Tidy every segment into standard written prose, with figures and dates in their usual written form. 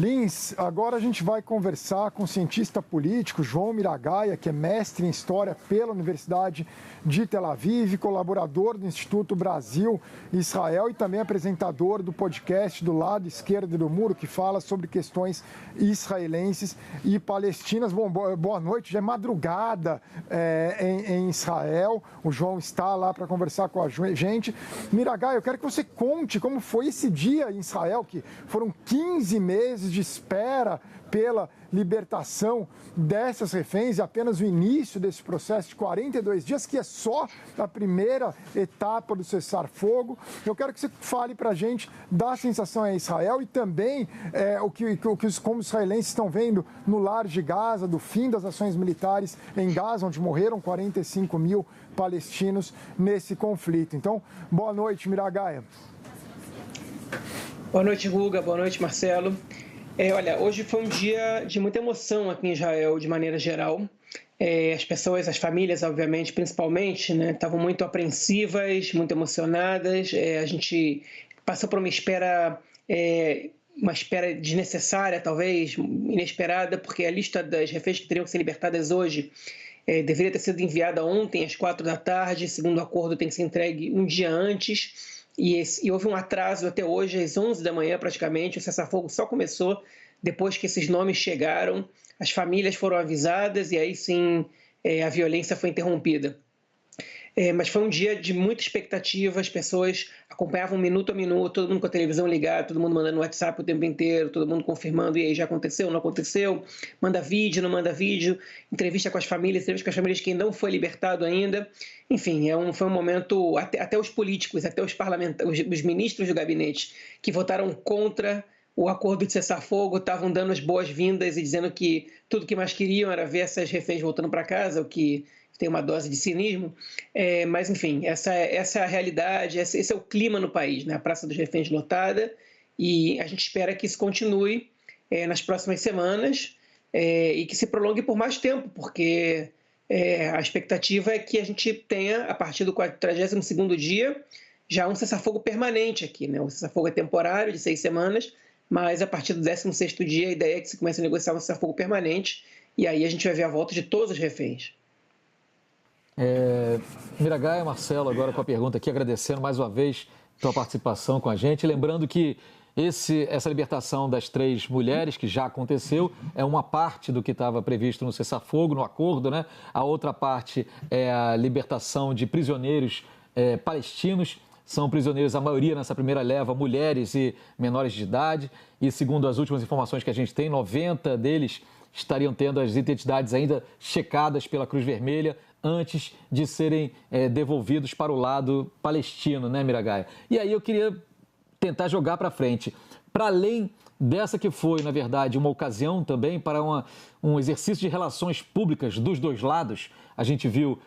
Lins, agora a gente vai conversar com o cientista político João Miragaia, que é mestre em História pela Universidade de Tel Aviv, colaborador do Instituto Brasil-Israel e também apresentador do podcast do Lado Esquerdo do Muro, que fala sobre questões israelenses e palestinas. Bom, boa noite, já é madrugada em Israel, o João está lá para conversar com a gente. Miragaia, eu quero que você conte como foi esse dia em Israel, que foram 15 meses de espera pela libertação dessas reféns e apenas o início desse processo de 42 dias, que é só a primeira etapa do cessar-fogo. Eu quero que você fale para a gente da sensação em Israel e também como os israelenses estão vendo no lar de Gaza, do fim das ações militares em Gaza, onde morreram 45 mil palestinos nesse conflito. Então, boa noite, Miragaia. Boa noite, Guga. Boa noite, Marcelo. Olha, hoje foi um dia de muita emoção aqui em Israel, de maneira geral. As pessoas, as famílias, obviamente, principalmente, né, estavam muito apreensivas, muito emocionadas. A gente passou por uma espera desnecessária, talvez, inesperada, porque a lista das reféns que teriam que ser libertadas hoje deveria ter sido enviada ontem, às 4 da tarde. Segundo o acordo, tem que ser entregue um dia antes. E houve um atraso até hoje, às 11 da manhã praticamente. O cessar-fogo só começou depois que esses nomes chegaram. As famílias foram avisadas e aí sim a violência foi interrompida. Mas foi um dia de muita expectativa, as pessoas acompanhavam minuto a minuto, todo mundo com a televisão ligada, todo mundo mandando WhatsApp o tempo inteiro, todo mundo confirmando, e aí já aconteceu, não aconteceu, manda vídeo, não manda vídeo, entrevista com as famílias quem não foi libertado ainda. Enfim, foi um momento, até os políticos, até os parlamentares, os ministros do gabinete que votaram contra o acordo de cessar-fogo estavam dando as boas-vindas e dizendo que tudo que mais queriam era ver essas reféns voltando para casa, o que tem uma dose de cinismo, mas enfim, essa é a realidade, esse é o clima no país, né? A Praça dos Reféns lotada, e a gente espera que isso continue nas próximas semanas e que se prolongue por mais tempo, porque a expectativa é que a gente tenha, a partir do 42º dia, já um cessar-fogo permanente aqui, né? O cessar-fogo é temporário, de 6 semanas, mas a partir do 16º dia, a ideia é que se comece a negociar um cessar-fogo permanente, e aí a gente vai ver a volta de todos os reféns. Miragaia, Marcelo, agora com a pergunta aqui, agradecendo mais uma vez a tua participação com a gente, lembrando que essa libertação das 3 mulheres, que já aconteceu, é uma parte do que estava previsto no cessar-fogo, no acordo, né? A outra parte é a libertação de prisioneiros palestinos. São prisioneiros, a maioria nessa primeira leva, mulheres e menores de idade, e segundo as últimas informações que a gente tem, 90 deles estariam tendo as identidades ainda checadas pela Cruz Vermelha antes de serem devolvidos para o lado palestino, né, Miragaia? E aí eu queria tentar jogar para frente. Para além dessa que foi, na verdade, uma ocasião também para um exercício de relações públicas dos dois lados, a gente viu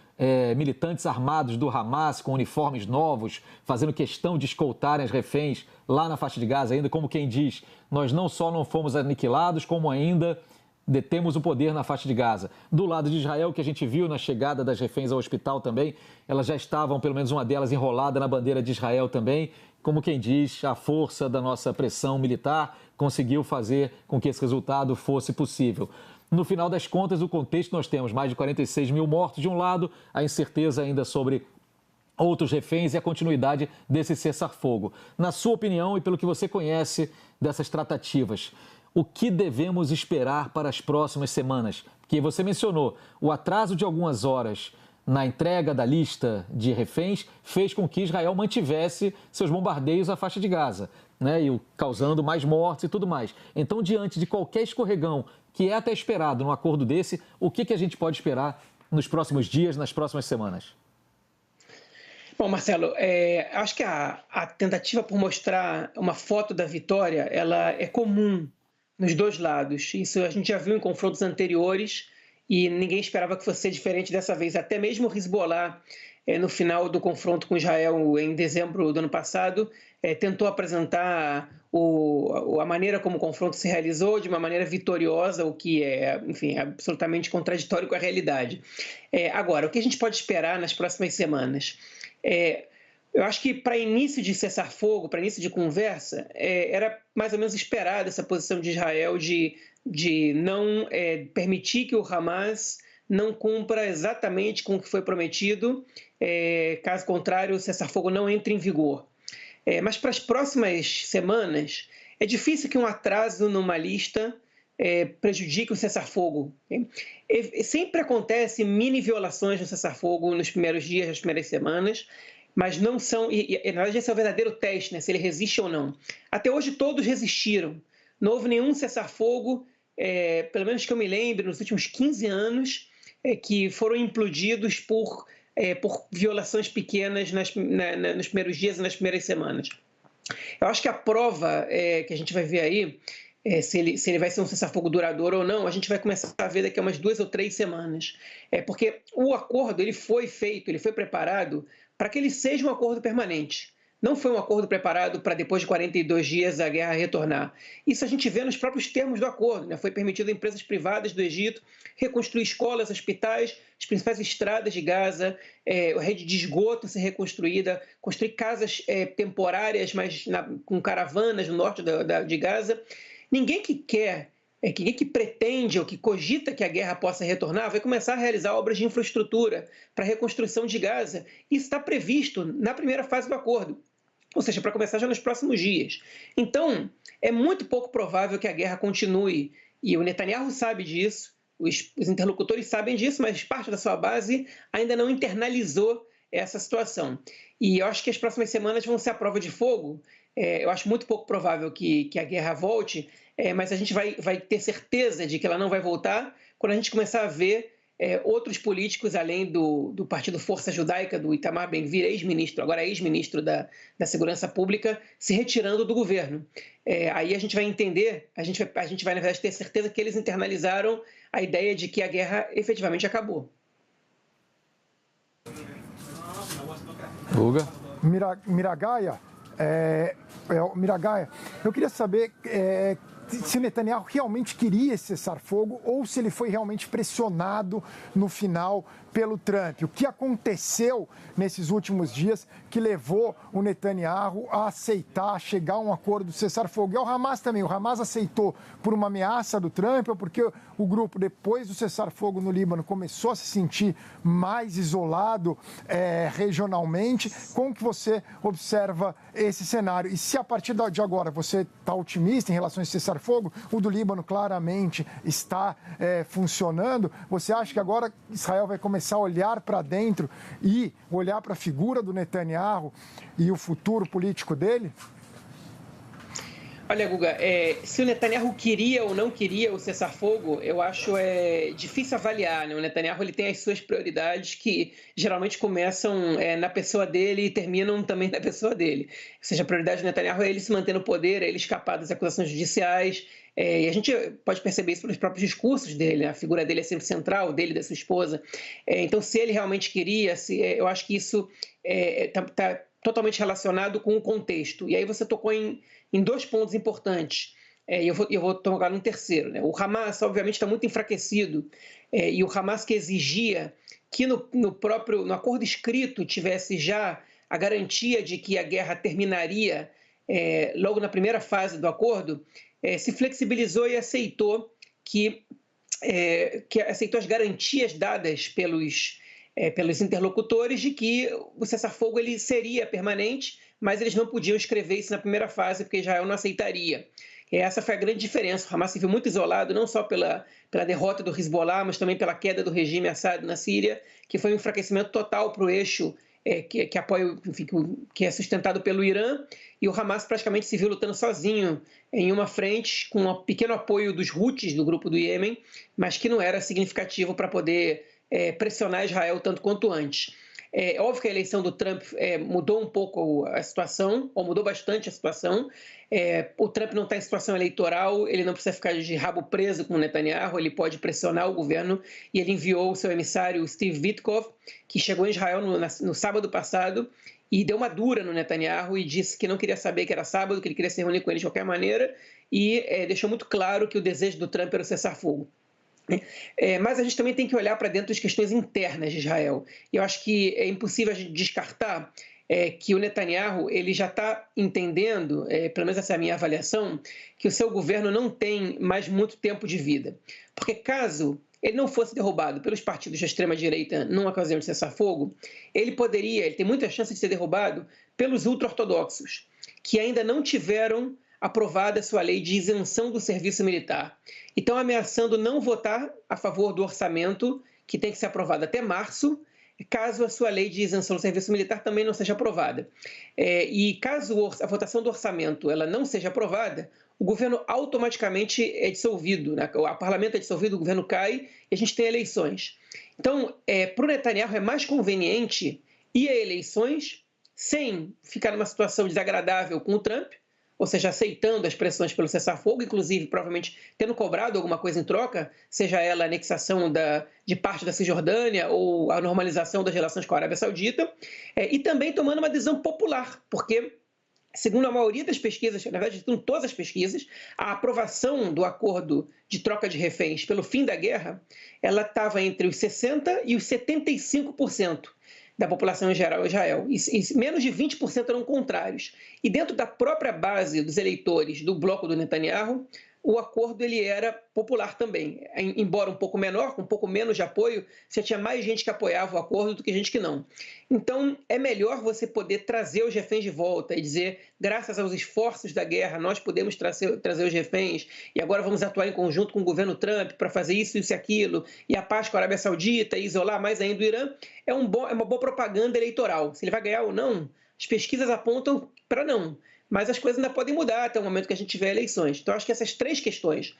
militantes armados do Hamas com uniformes novos, fazendo questão de escoltarem as reféns lá na faixa de Gaza, ainda como quem diz, nós não só não fomos aniquilados, como ainda detemos o poder na faixa de Gaza. Do lado de Israel, que a gente viu na chegada das reféns ao hospital também, elas já estavam, pelo menos uma delas, enrolada na bandeira de Israel também. Como quem diz, a força da nossa pressão militar conseguiu fazer com que esse resultado fosse possível. No final das contas, o contexto, nós temos mais de 46 mil mortos de um lado, a incerteza ainda sobre outros reféns e a continuidade desse cessar-fogo. Na sua opinião e pelo que você conhece dessas tratativas, o que devemos esperar para as próximas semanas? Porque você mencionou o atraso de algumas horas na entrega da lista de reféns fez com que Israel mantivesse seus bombardeios à faixa de Gaza, né, e causando mais mortes e tudo mais. Então, diante de qualquer escorregão que é até esperado num acordo desse, o que a gente pode esperar nos próximos dias, nas próximas semanas? Bom, Marcelo, acho que a tentativa por mostrar uma foto da vitória, ela é comum nos dois lados. Isso a gente já viu em confrontos anteriores e ninguém esperava que fosse diferente dessa vez. Até mesmo o Hezbollah, no final do confronto com Israel em dezembro do ano passado, tentou apresentar a maneira como o confronto se realizou de uma maneira vitoriosa, o que enfim, é absolutamente contraditório com a realidade. Agora, o que a gente pode esperar nas próximas semanas? Eu acho que para início de cessar-fogo, para início de conversa, era mais ou menos esperada essa posição de Israel de não permitir que o Hamas não cumpra exatamente com o que foi prometido, caso contrário, o cessar-fogo não entre em vigor. Mas para as próximas semanas, é difícil que um atraso numa lista prejudique o cessar-fogo. Sempre acontece mini violações no cessar-fogo nos primeiros dias, nas primeiras semanas, mas não são, na verdade esse é o verdadeiro teste, né, se ele resiste ou não. Até hoje todos resistiram, não houve nenhum cessar-fogo, pelo menos que eu me lembre, nos últimos 15 anos, que foram implodidos por violações pequenas nos primeiros dias e nas primeiras semanas. Eu acho que a prova que a gente vai ver aí, se ele vai ser um cessar-fogo duradouro ou não, a gente vai começar a ver daqui a umas 2 ou 3 semanas. Porque o acordo ele foi feito, ele foi preparado para que ele seja um acordo permanente. Não foi um acordo preparado para depois de 42 dias a guerra retornar. Isso a gente vê nos próprios termos do acordo, né? Foi permitido a empresas privadas do Egito reconstruir escolas, hospitais, as principais estradas de Gaza, a rede de esgoto ser reconstruída, construir casas temporárias, mas com caravanas no norte de Gaza. Ninguém que quer, ninguém que pretende ou que cogita que a guerra possa retornar vai começar a realizar obras de infraestrutura para a reconstrução de Gaza. Isso está previsto na primeira fase do acordo, ou seja, para começar já nos próximos dias. Então, é muito pouco provável que a guerra continue, e o Netanyahu sabe disso, os interlocutores sabem disso, mas parte da sua base ainda não internalizou essa situação. E eu acho que as próximas semanas vão ser a prova de fogo. Eu acho muito pouco provável que a guerra volte, mas a gente vai ter certeza de que ela não vai voltar quando a gente começar a ver outros políticos, além do Partido Força Judaica, do Itamar Ben-Gvir, agora ex-ministro da Segurança Pública, se retirando do governo. Aí a gente vai entender, a gente vai, na verdade, ter certeza que eles internalizaram a ideia de que a guerra efetivamente acabou. Guga? Miragaia, eu queria saber se Netanyahu realmente queria esse cessar-fogo ou se ele foi realmente pressionado no final pelo Trump. O que aconteceu nesses últimos dias que levou o Netanyahu a aceitar, a chegar a um acordo de cessar-fogo? E o Hamas também. O Hamas aceitou por uma ameaça do Trump ou porque o grupo, depois do cessar-fogo no Líbano, começou a se sentir mais isolado regionalmente? Como que você observa esse cenário? E se a partir de agora você está otimista em relação a esse cessar-fogo, o do Líbano claramente está funcionando, você acha que agora Israel vai começar a olhar para dentro e olhar para a figura do Netanyahu e o futuro político dele? Olha, Guga, se o Netanyahu queria ou não queria o cessar-fogo, eu acho difícil avaliar, né? O Netanyahu ele tem as suas prioridades que geralmente começam na pessoa dele e terminam também na pessoa dele. Ou seja, a prioridade do Netanyahu é ele se manter no poder, é ele escapar das acusações judiciais, e a gente pode perceber isso pelos próprios discursos dele, a figura dele é sempre central, dele e da sua esposa. Então, se ele realmente queria, eu acho que isso está totalmente relacionado com o contexto. E aí você tocou em 2 pontos importantes, e eu vou tocar num terceiro, né? O Hamas, obviamente, está muito enfraquecido, e o Hamas que exigia que no acordo escrito tivesse já a garantia de que a guerra terminaria logo na primeira fase do acordo, se flexibilizou e aceitou aceitou as garantias dadas pelos interlocutores de que o cessar-fogo ele seria permanente, mas eles não podiam escrever isso na primeira fase, porque Israel não aceitaria. Essa foi a grande diferença. O Hamas se viu muito isolado, não só pela derrota do Hezbollah, mas também pela queda do regime Assad na Síria, que foi um enfraquecimento total para o eixo que apoia, enfim, que é sustentado pelo Irã, e o Hamas praticamente se viu lutando sozinho em uma frente, com um pequeno apoio dos Houthis, do grupo do Iêmen, mas que não era significativo para poder pressionar Israel tanto quanto antes. Óbvio que a eleição do Trump mudou um pouco a situação, ou mudou bastante a situação. O Trump não está em situação eleitoral, ele não precisa ficar de rabo preso com o Netanyahu, ele pode pressionar o governo, e ele enviou o seu emissário Steve Witkoff, que chegou em Israel no sábado passado, e deu uma dura no Netanyahu e disse que não queria saber que era sábado, que ele queria se reunir com ele de qualquer maneira, e deixou muito claro que o desejo do Trump era o cessar-fogo. Mas a gente também tem que olhar para dentro das questões internas de Israel. E eu acho que é impossível a gente descartar é que o Netanyahu ele já está entendendo, pelo menos essa é a minha avaliação, que o seu governo não tem mais muito tempo de vida. Porque caso ele não fosse derrubado pelos partidos da extrema-direita numa ocasião de cessar-fogo, ele tem muita chance de ser derrubado pelos ultra-ortodoxos, que ainda não tiveram aprovada a sua lei de isenção do serviço militar. E estão ameaçando não votar a favor do orçamento, que tem que ser aprovado até março, caso a sua lei de isenção do serviço militar também não seja aprovada. E caso a votação do orçamento ela não seja aprovada, o governo automaticamente é dissolvido, né? O parlamento é dissolvido, o governo cai e a gente tem eleições. Então, para o Netanyahu é mais conveniente ir a eleições sem ficar numa situação desagradável com o Trump, ou seja, aceitando as pressões pelo cessar-fogo, inclusive provavelmente tendo cobrado alguma coisa em troca, seja ela a anexação de parte da Cisjordânia ou a normalização das relações com a Arábia Saudita, e também tomando uma decisão popular, porque, segundo a maioria das pesquisas, na verdade, segundo todas as pesquisas, a aprovação do acordo de troca de reféns pelo fim da guerra, ela estava entre os 60% e os 75% da população em geral em Israel, e menos de 20% eram contrários. E dentro da própria base dos eleitores do bloco do Netanyahu, o acordo ele era popular também, embora um pouco menor, com um pouco menos de apoio, já tinha mais gente que apoiava o acordo do que gente que não. Então, é melhor você poder trazer os reféns de volta e dizer, graças aos esforços da guerra, nós podemos trazer os reféns e agora vamos atuar em conjunto com o governo Trump para fazer isso, isso e aquilo, e a paz com a Arábia Saudita e isolar mais ainda o Irã, é uma boa propaganda eleitoral. Se ele vai ganhar ou não, as pesquisas apontam para não. Mas as coisas ainda podem mudar até o momento que a gente tiver eleições. Então, acho que essas três questões,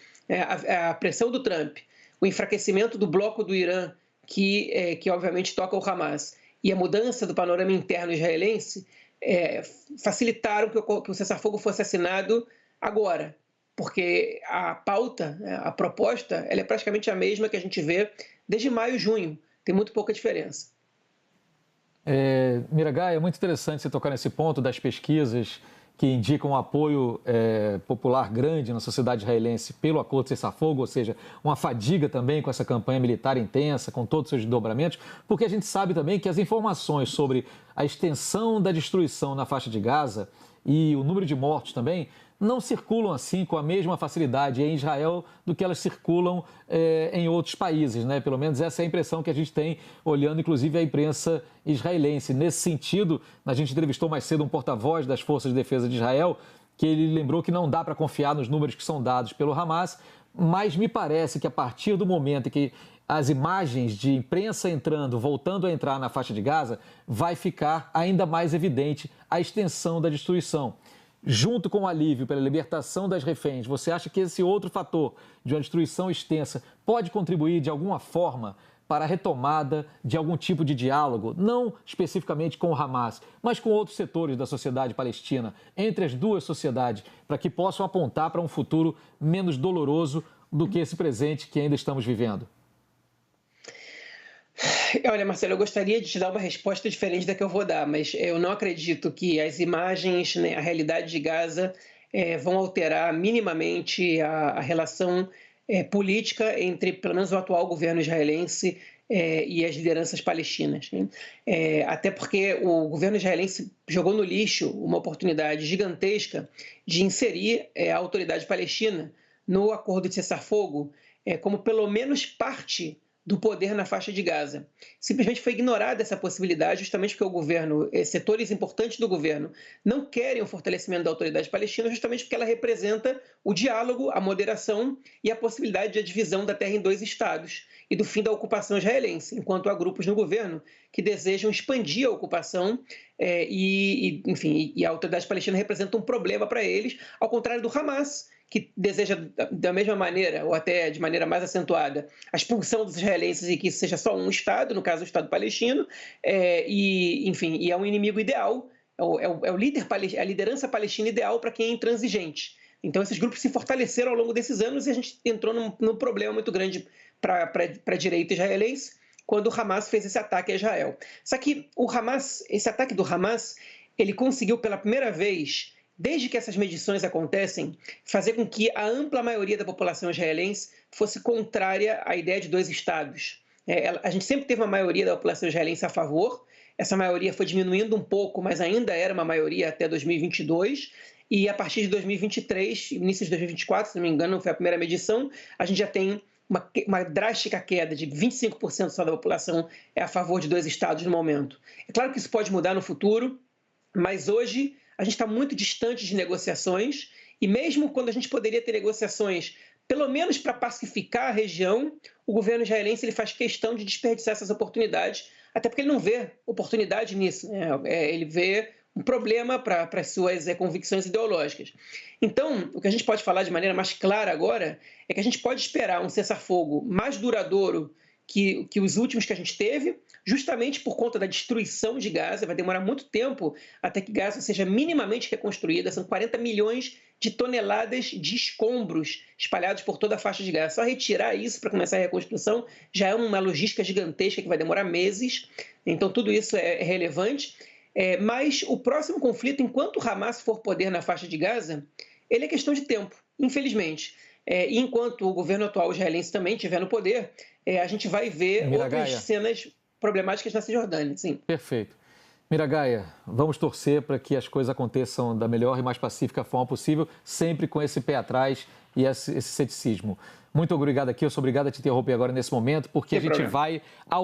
a pressão do Trump, o enfraquecimento do bloco do Irã, que obviamente toca o Hamas, e a mudança do panorama interno israelense, facilitaram que o cessar-fogo fosse assinado agora, porque a pauta, a proposta, ela é praticamente a mesma que a gente vê desde maio, junho. Tem muito pouca diferença. Miragai, é muito interessante você tocar nesse ponto das pesquisas que indicam um apoio popular grande na sociedade israelense pelo acordo de cessar-fogo, ou seja, uma fadiga também com essa campanha militar intensa, com todos os seus desdobramentos, porque a gente sabe também que as informações sobre a extensão da destruição na faixa de Gaza e o número de mortos também não circulam assim com a mesma facilidade em Israel do que elas circulam em outros países, né? Pelo menos essa é a impressão que a gente tem olhando, inclusive, a imprensa israelense. Nesse sentido, a gente entrevistou mais cedo um porta-voz das Forças de Defesa de Israel, que ele lembrou que não dá para confiar nos números que são dados pelo Hamas, mas me parece que a partir do momento em que as imagens de imprensa voltando a entrar na faixa de Gaza, vai ficar ainda mais evidente a extensão da destruição. Junto com o alívio pela libertação das reféns, você acha que esse outro fator de uma destruição extensa pode contribuir de alguma forma para a retomada de algum tipo de diálogo, não especificamente com o Hamas, mas com outros setores da sociedade palestina, entre as duas sociedades, para que possam apontar para um futuro menos doloroso do que esse presente que ainda estamos vivendo? Olha, Marcelo, eu gostaria de te dar uma resposta diferente da que eu vou dar, mas eu não acredito que as imagens, né, a realidade de Gaza vão alterar minimamente a relação política entre, pelo menos, o atual governo israelense e as lideranças palestinas, né? Até porque o governo israelense jogou no lixo uma oportunidade gigantesca de inserir a autoridade palestina no acordo de cessar-fogo como pelo menos parte do poder na faixa de Gaza. Simplesmente foi ignorada essa possibilidade, justamente porque o governo, setores importantes do governo, não querem o fortalecimento da autoridade palestina, justamente porque ela representa o diálogo, a moderação e a possibilidade de a divisão da terra em dois estados e do fim da ocupação israelense, enquanto há grupos no governo que desejam expandir a ocupação enfim, a autoridade palestina representa um problema para eles, ao contrário do Hamas, que deseja da mesma maneira, ou até de maneira mais acentuada, a expulsão dos israelenses e que isso seja só um Estado, no caso o Estado palestino, enfim, e é um inimigo ideal, é a liderança palestina ideal para quem é intransigente. Então esses grupos se fortaleceram ao longo desses anos e a gente entrou num problema muito grande para a direita israelense quando o Hamas fez esse ataque a Israel. Só que esse ataque do Hamas, ele conseguiu pela primeira vez, desde que essas medições acontecem, fazer com que a ampla maioria da população israelense fosse contrária à ideia de dois estados. A gente sempre teve uma maioria da população israelense a favor, essa maioria foi diminuindo um pouco, mas ainda era uma maioria até 2022, e a partir de 2023, início de 2024, se não me engano, foi a primeira medição, a gente já tem uma drástica queda de 25% só da população é a favor de 2 estados no momento. É claro que isso pode mudar no futuro, mas hoje a gente está muito distante de negociações, e mesmo quando a gente poderia ter negociações, pelo menos para pacificar a região, o governo israelense ele faz questão de desperdiçar essas oportunidades, até porque ele não vê oportunidade nisso, né? Ele vê um problema para as suas convicções ideológicas. Então, o que a gente pode falar de maneira mais clara agora é que a gente pode esperar um cessar-fogo mais duradouro que os últimos que a gente teve, justamente por conta da destruição de Gaza. Vai demorar muito tempo até que Gaza seja minimamente reconstruída. São 40 milhões de toneladas de escombros espalhados por toda a faixa de Gaza. Só retirar isso para começar a reconstrução já é uma logística gigantesca que vai demorar meses. Então, tudo isso é relevante. Mas o próximo conflito, enquanto o Hamas for poder na faixa de Gaza, ele é questão de tempo, infelizmente. E enquanto o governo atual israelense também estiver no poder, a gente vai ver outras cenas problemáticas na Cisjordânia. Sim. Perfeito. Miragaia, vamos torcer para que as coisas aconteçam da melhor e mais pacífica forma possível, sempre com esse pé atrás e esse ceticismo. Muito obrigado aqui, eu sou obrigado a te interromper agora nesse momento, porque a gente vai ao